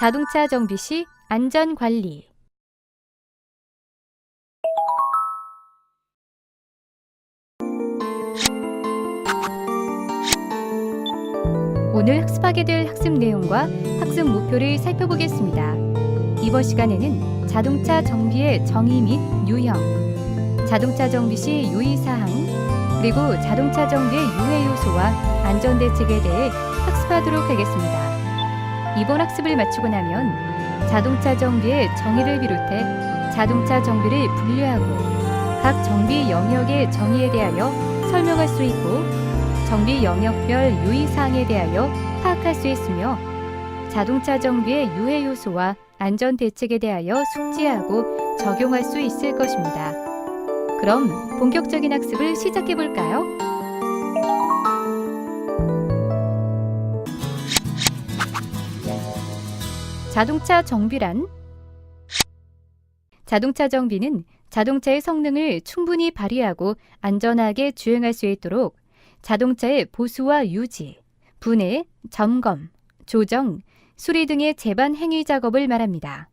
자동차 정비 시 안전관리. 오늘 학습하게 될 학습 내용과 학습 목표를 살펴보겠습니다. 이번 시간에는 자동차 정비의 정의 및 유형, 자동차 정비 시 유의사항, 그리고 자동차 정비의 유해 요소와 안전대책에 대해 학습하도록 하겠습니다. 이번 학습을 마치고 나면 자동차 정비의 정의를 비롯해 자동차 정비를 분류하고 각 정비 영역의 정의에 대하여 설명할 수 있고 정비 영역별 유의사항에 대하여 파악할 수 있으며 자동차 정비의 유해 요소와 안전 대책에 대하여 숙지하고 적용할 수 있을 것입니다. 그럼 본격적인 학습을 시작해 볼까요? 자동차 정비란? 자동차 정비는 자동차의 성능을 충분히 발휘하고 안전하게 주행할 수 있도록 자동차의 보수와 유지, 분해, 점검, 조정, 수리 등의 제반 행위 작업을 말합니다.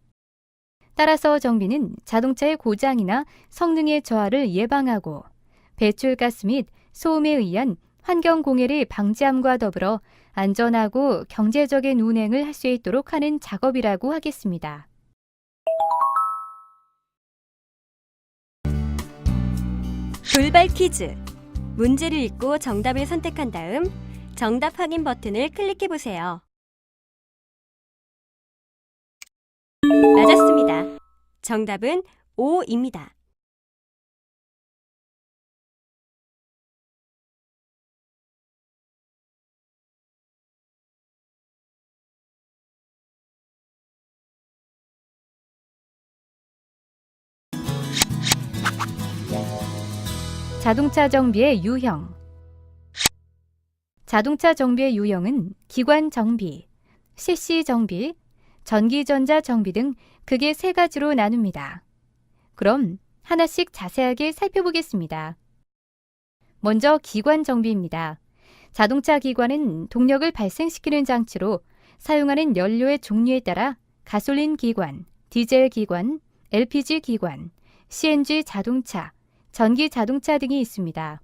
따라서 정비는 자동차의 고장이나 성능의 저하를 예방하고 배출가스 및 소음에 의한 환경공해를 방지함과 더불어 안전하고 경제적인 운행을 할 수 있도록 하는 작업이라고 하겠습니다. 돌발 퀴즈. 문제를 읽고 정답을 선택한 다음 정답 확인 버튼을 클릭해보세요. 맞았습니다. 정답은 5입니다. 자동차 정비의 유형. 자동차 정비의 유형은 기관 정비, CC 정비, 전기전자 정비 등 크게 세 가지로 나눕니다. 그럼 하나씩 자세하게 살펴보겠습니다. 먼저 기관 정비입니다. 자동차 기관은 동력을 발생시키는 장치로 사용하는 연료의 종류에 따라 가솔린 기관, 디젤 기관, LPG 기관, CNG 자동차, 전기 자동차 등이 있습니다.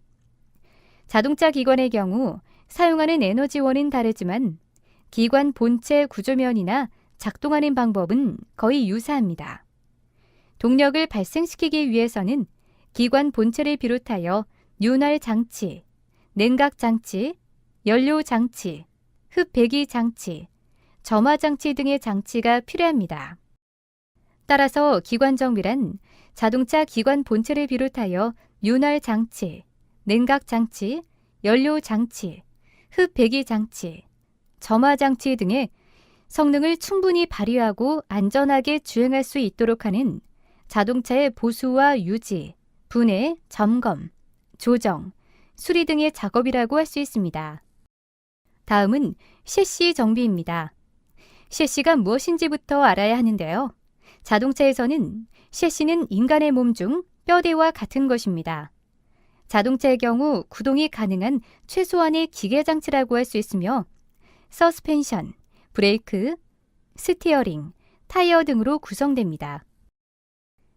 자동차 기관의 경우 사용하는 에너지원은 다르지만 기관 본체 구조면이나 작동하는 방법은 거의 유사합니다. 동력을 발생시키기 위해서는 기관 본체를 비롯하여 윤활 장치, 냉각 장치, 연료 장치, 흡 배기 장치, 점화 장치 등의 장치가 필요합니다. 따라서 기관 정비란 자동차 기관 본체를 비롯하여 윤활 장치, 냉각 장치, 연료 장치, 흡 배기 장치, 점화 장치 등의 성능을 충분히 발휘하고 안전하게 주행할 수 있도록 하는 자동차의 보수와 유지, 분해, 점검, 조정, 수리 등의 작업이라고 할 수 있습니다. 다음은 셰시 정비입니다. 셰시가 무엇인지부터 알아야 하는데요. 자동차에서는 셰시는 인간의 몸 중 뼈대와 같은 것입니다. 자동차의 경우 구동이 가능한 최소한의 기계장치라고 할 수 있으며 서스펜션, 브레이크, 스티어링, 타이어 등으로 구성됩니다.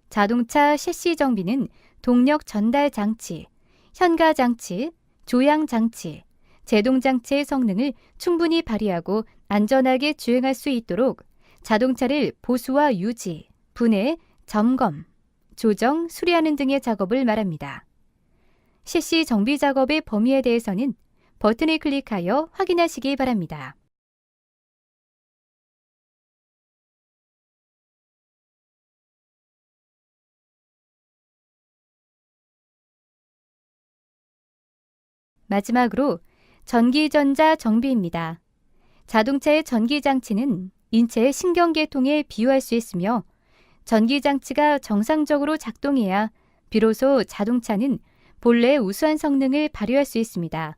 자동차 셰시 정비는 동력 전달 장치, 현가 장치, 조향 장치, 제동 장치의 성능을 충분히 발휘하고 안전하게 주행할 수 있도록 자동차를 보수와 유지, 분해, 점검, 조정, 수리하는 등의 작업을 말합니다. 셰시 정비 작업의 범위에 대해서는 버튼을 클릭하여 확인하시기 바랍니다. 마지막으로 전기전자 정비입니다. 자동차의 전기장치는 인체의 신경계통에 비유할 수 있으며 전기장치가 정상적으로 작동해야 비로소 자동차는 본래의 우수한 성능을 발휘할 수 있습니다.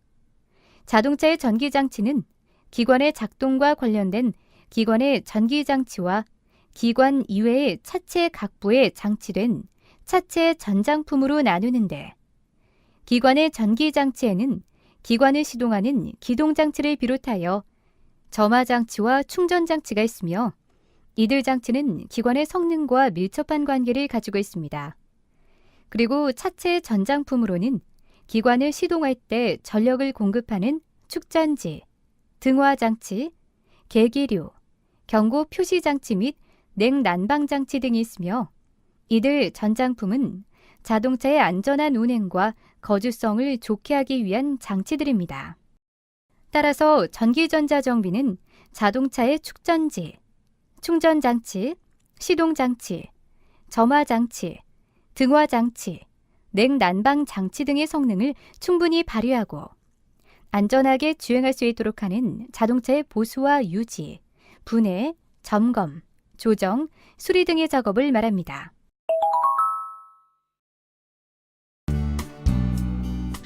자동차의 전기장치는 기관의 작동과 관련된 기관의 전기장치와 기관 이외의 차체 각부에 장치된 차체 전장품으로 나누는데 기관의 전기장치에는 기관을 시동하는 기동장치를 비롯하여 점화장치와 충전장치가 있으며 이들 장치는 기관의 성능과 밀접한 관계를 가지고 있습니다. 그리고 차체 전장품으로는 기관을 시동할 때 전력을 공급하는 축전지, 등화장치, 계기류, 경고 표시장치 및 냉난방장치 등이 있으며 이들 전장품은 자동차의 안전한 운행과 거주성을 좋게 하기 위한 장치들입니다. 따라서 전기전자정비는 자동차의 축전지, 충전장치, 시동장치, 점화장치, 등화장치, 냉난방장치 등의 성능을 충분히 발휘하고 안전하게 주행할 수 있도록 하는 자동차의 보수와 유지, 분해, 점검, 조정, 수리 등의 작업을 말합니다.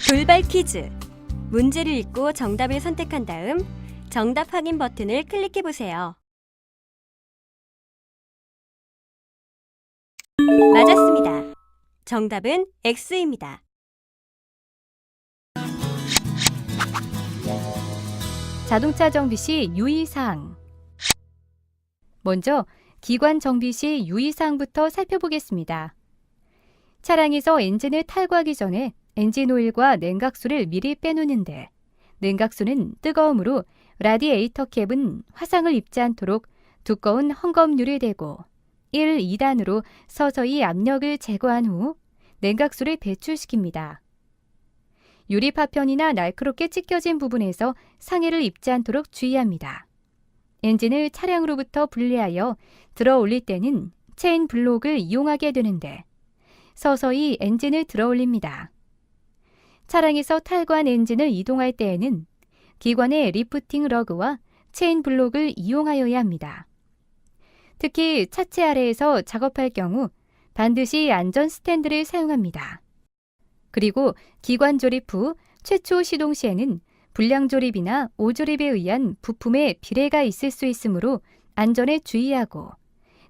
돌발 퀴즈. 문제를 읽고 정답을 선택한 다음 정답 확인 버튼을 클릭해 보세요. 맞았습니다. 정답은 X입니다. 자동차 정비 시 유의사항. 먼저 기관 정비 시 유의사항부터 살펴보겠습니다. 차량에서 엔진을 탈거하기 전에 엔진 오일과 냉각수를 미리 빼놓는데 냉각수는 뜨거움으로 라디에이터 캡은 화상을 입지 않도록 두꺼운 헝겊유리 대고 1, 2단으로 서서히 압력을 제거한 후 냉각수를 배출시킵니다. 유리 파편이나 날카롭게 찢겨진 부분에서 상해를 입지 않도록 주의합니다. 엔진을 차량으로부터 분리하여 들어 올릴 때는 체인 블록을 이용하게 되는데 서서히 엔진을 들어 올립니다. 차량에서 탈거한 엔진을 이동할 때에는 기관의 리프팅 러그와 체인 블록을 이용하여야 합니다. 특히 차체 아래에서 작업할 경우 반드시 안전 스탠드를 사용합니다. 그리고 기관 조립 후 최초 시동 시에는 불량 조립이나 오조립에 의한 부품의 비례가 있을 수 있으므로 안전에 주의하고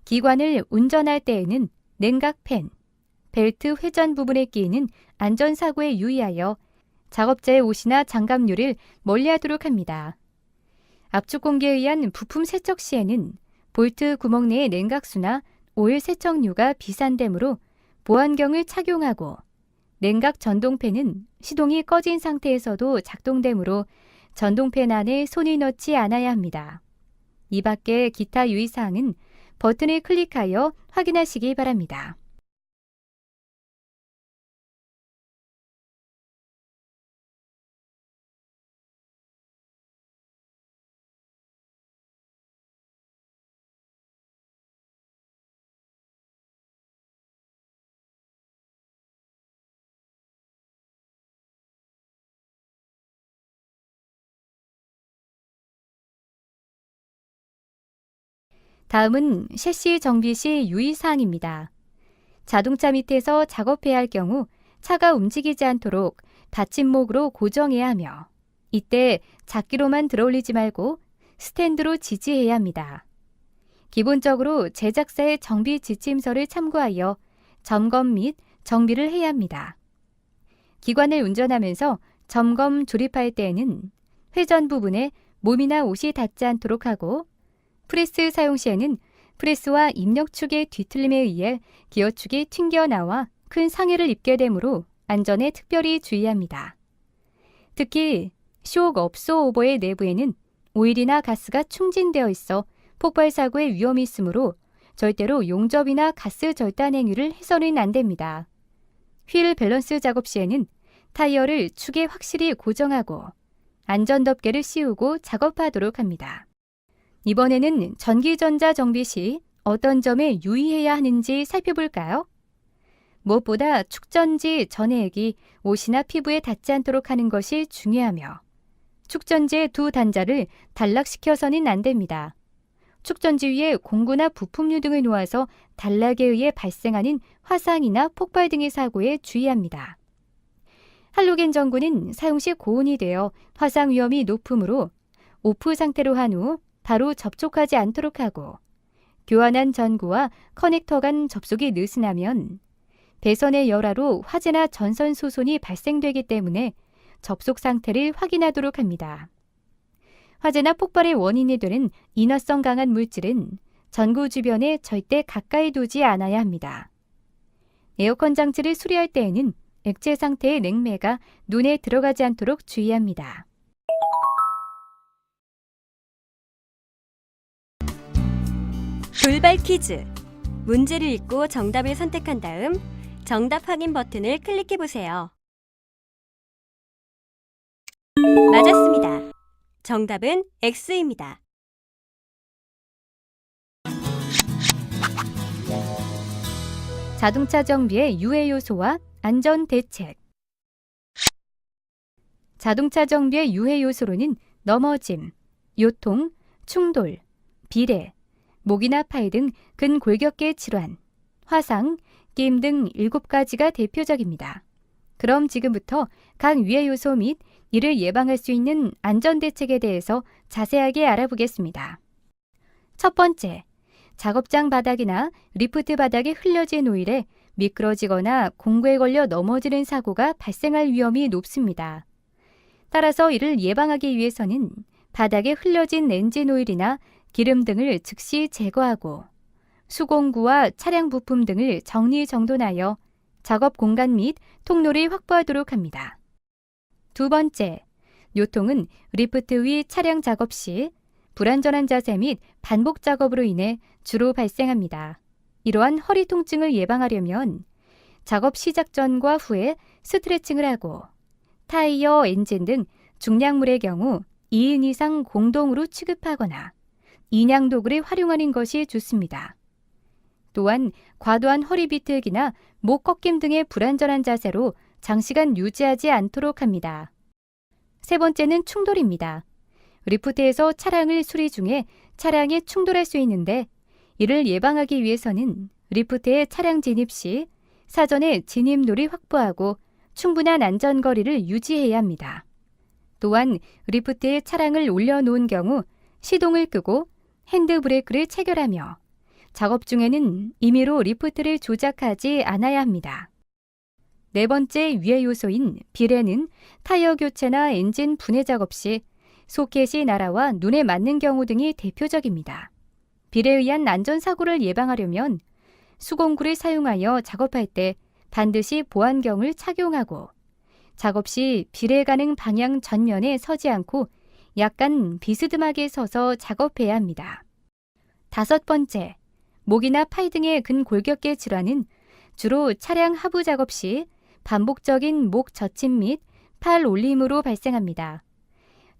기관을 운전할 때에는 냉각팬, 벨트 회전 부분에 끼이는 안전사고에 유의하여 작업자의 옷이나 장갑류를 멀리하도록 합니다. 압축 공기에 의한 부품 세척 시에는 볼트 구멍 내의 냉각수나 오일 세척류가 비산되므로 보안경을 착용하고 냉각 전동팬은 시동이 꺼진 상태에서도 작동되므로 전동팬 안에 손을 넣지 않아야 합니다. 이 밖에 기타 유의사항은 버튼을 클릭하여 확인하시기 바랍니다. 다음은 셰시 정비 시 유의사항입니다. 자동차 밑에서 작업해야 할 경우 차가 움직이지 않도록 받침목으로 고정해야 하며 이때 잡기로만 들어올리지 말고 스탠드로 지지해야 합니다. 기본적으로 제작사의 정비 지침서를 참고하여 점검 및 정비를 해야 합니다. 기관을 운전하면서 점검 조립할 때에는 회전 부분에 몸이나 옷이 닿지 않도록 하고 프레스 사용 시에는 프레스와 입력축의 뒤틀림에 의해 기어축이 튕겨나와 큰 상해를 입게 되므로 안전에 특별히 주의합니다. 특히 쇼크 업소 오버의 내부에는 오일이나 가스가 충진되어 있어 폭발 사고의 위험이 있으므로 절대로 용접이나 가스 절단 행위를 해서는 안 됩니다. 휠 밸런스 작업 시에는 타이어를 축에 확실히 고정하고 안전덮개를 씌우고 작업하도록 합니다. 이번에는 전기전자 정비 시 어떤 점에 유의해야 하는지 살펴볼까요? 무엇보다 축전지 전해액이 옷이나 피부에 닿지 않도록 하는 것이 중요하며 축전지의 두 단자를 단락시켜서는 안 됩니다. 축전지 위에 공구나 부품류 등을 놓아서 단락에 의해 발생하는 화상이나 폭발 등의 사고에 주의합니다. 할로겐 전구는 사용 시 고온이 되어 화상 위험이 높으므로 오프 상태로 한 후 바로 접촉하지 않도록 하고 교환한 전구와 커넥터 간 접속이 느슨하면 배선의 열화로 화재나 전선 소손이 발생되기 때문에 접속 상태를 확인하도록 합니다. 화재나 폭발의 원인이 되는 인화성 강한 물질은 전구 주변에 절대 가까이 두지 않아야 합니다. 에어컨 장치를 수리할 때에는 액체 상태의 냉매가 눈에 들어가지 않도록 주의합니다. 돌발 퀴즈. 문제를 읽고 정답을 선택한 다음 정답 확인 버튼을 클릭해 보세요. 맞았습니다. 정답은 X입니다. 자동차 정비의 유해 요소와 안전 대책. 자동차 정비의 유해 요소로는 넘어짐, 요통, 충돌, 비례, 목이나 팔 등 근골격계 질환, 화상, 끼임 등 7가지가 대표적입니다. 그럼 지금부터 각 유해 요소 및 이를 예방할 수 있는 안전 대책에 대해서 자세하게 알아보겠습니다. 첫 번째, 작업장 바닥이나 리프트 바닥에 흘려진 오일에 미끄러지거나 공구에 걸려 넘어지는 사고가 발생할 위험이 높습니다. 따라서 이를 예방하기 위해서는 바닥에 흘려진 엔진 오일이나 기름 등을 즉시 제거하고 수공구와 차량 부품 등을 정리정돈하여 작업 공간 및 통로를 확보하도록 합니다. 두 번째, 요통은 리프트 위 차량 작업 시 불안전한 자세 및 반복 작업으로 인해 주로 발생합니다. 이러한 허리 통증을 예방하려면 작업 시작 전과 후에 스트레칭을 하고 타이어, 엔진 등 중량물의 경우 2인 이상 공동으로 취급하거나 인양 도구를 활용하는 것이 좋습니다. 또한 과도한 허리 비틀기나 목 꺾임 등의 불안전한 자세로 장시간 유지하지 않도록 합니다. 세 번째는 충돌입니다. 리프트에서 차량을 수리 중에 차량에 충돌할 수 있는데 이를 예방하기 위해서는 리프트에 차량 진입 시 사전에 진입로를 확보하고 충분한 안전거리를 유지해야 합니다. 또한 리프트에 차량을 올려놓은 경우 시동을 끄고 핸드브레이크를 체결하며 작업 중에는 임의로 리프트를 조작하지 않아야 합니다. 네 번째 유해 요소인 비례는 타이어 교체나 엔진 분해 작업 시 소켓이 날아와 눈에 맞는 경우 등이 대표적입니다. 비례에 의한 안전사고를 예방하려면 수공구를 사용하여 작업할 때 반드시 보안경을 착용하고 작업 시 비례 가능 방향 전면에 서지 않고 약간 비스듬하게 서서 작업해야 합니다. 다섯 번째, 목이나 팔 등의 근골격계 질환은 주로 차량 하부 작업 시 반복적인 목 저침 및 팔 올림으로 발생합니다.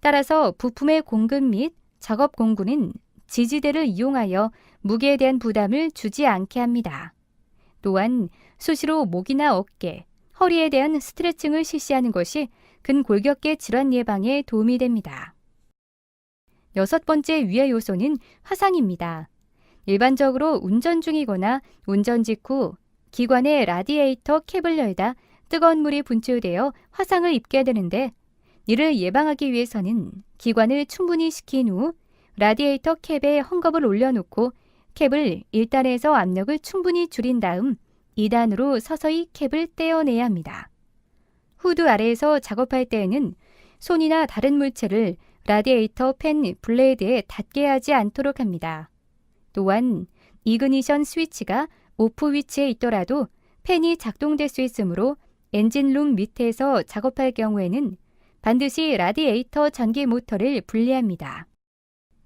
따라서 부품의 공급 및 작업 공구는 지지대를 이용하여 무게에 대한 부담을 주지 않게 합니다. 또한 수시로 목이나 어깨, 허리에 대한 스트레칭을 실시하는 것이 근골격계 질환 예방에 도움이 됩니다. 여섯 번째 유해 요소는 화상입니다. 일반적으로 운전 중이거나 운전 직후 기관의 라디에이터 캡을 열다 뜨거운 물이 분출되어 화상을 입게 되는데 이를 예방하기 위해서는 기관을 충분히 식힌 후 라디에이터 캡에 헝겊을 올려놓고 캡을 1단에서 압력을 충분히 줄인 다음 2단으로 서서히 캡을 떼어내야 합니다. 후드 아래에서 작업할 때에는 손이나 다른 물체를 라디에이터 팬 블레이드에 닿게 하지 않도록 합니다. 또한 이그니션 스위치가 오프 위치에 있더라도 팬이 작동될 수 있으므로 엔진룸 밑에서 작업할 경우에는 반드시 라디에이터 전기 모터를 분리합니다.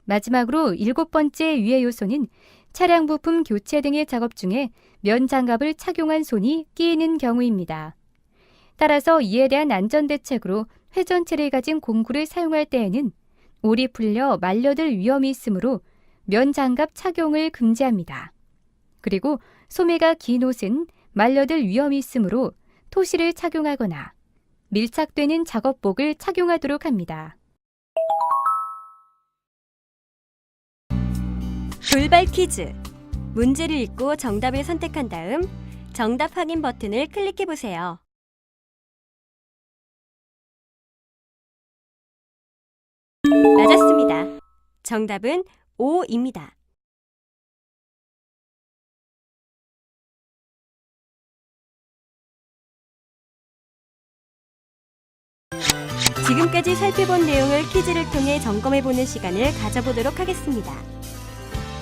마지막으로 7번째 유해 요소는 차량 부품 교체 등의 작업 중에 면 장갑을 착용한 손이 끼이는 경우입니다. 따라서 이에 대한 안전대책으로 회전체를 가진 공구를 사용할 때에는 올이 풀려 말려들 위험이 있으므로 면 장갑 착용을 금지합니다. 그리고 소매가 긴 옷은 말려들 위험이 있으므로 토시를 착용하거나 밀착되는 작업복을 착용하도록 합니다. 돌발 퀴즈. 문제를 읽고 정답을 선택한 다음 정답 확인 버튼을 클릭해 보세요. 맞았습니다. 정답은 O입니다. 지금까지 살펴본 내용을 퀴즈를 통해 점검해보는 시간을 가져보도록 하겠습니다.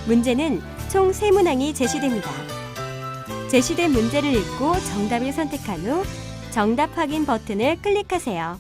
문제는 총 3문항이 제시됩니다. 제시된 문제를 읽고 정답을 선택한 후 정답 확인 버튼을 클릭하세요.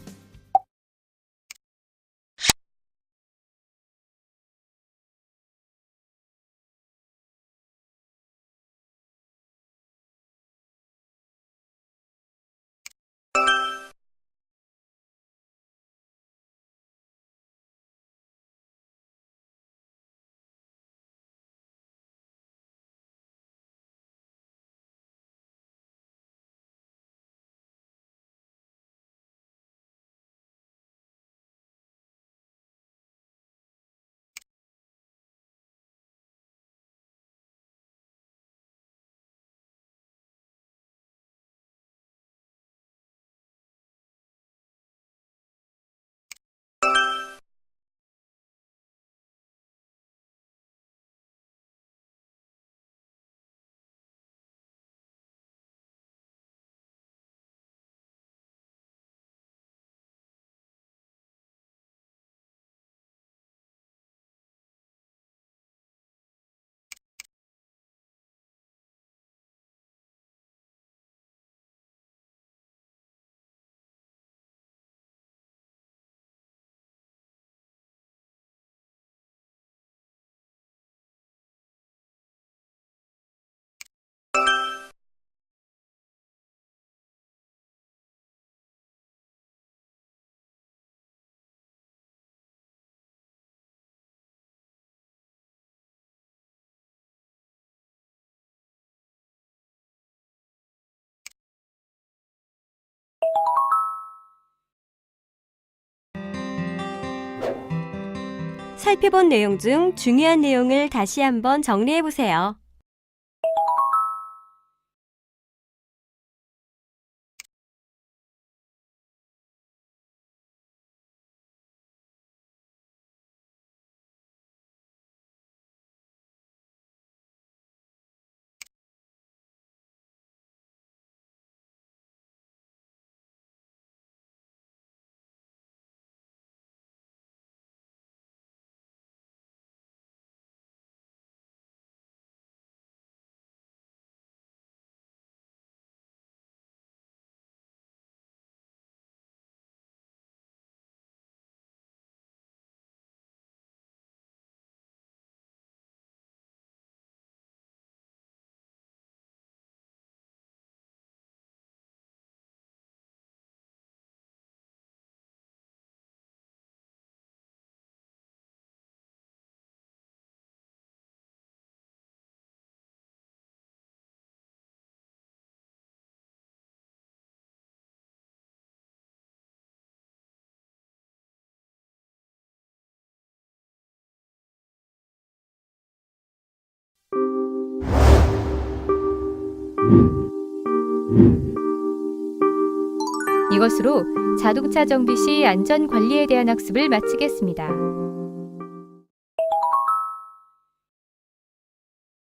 살펴본 내용 중 중요한 내용을 다시 한번 정리해 보세요. 이것으로 자동차 정비 시 안전 관리에 대한 학습을 마치겠습니다.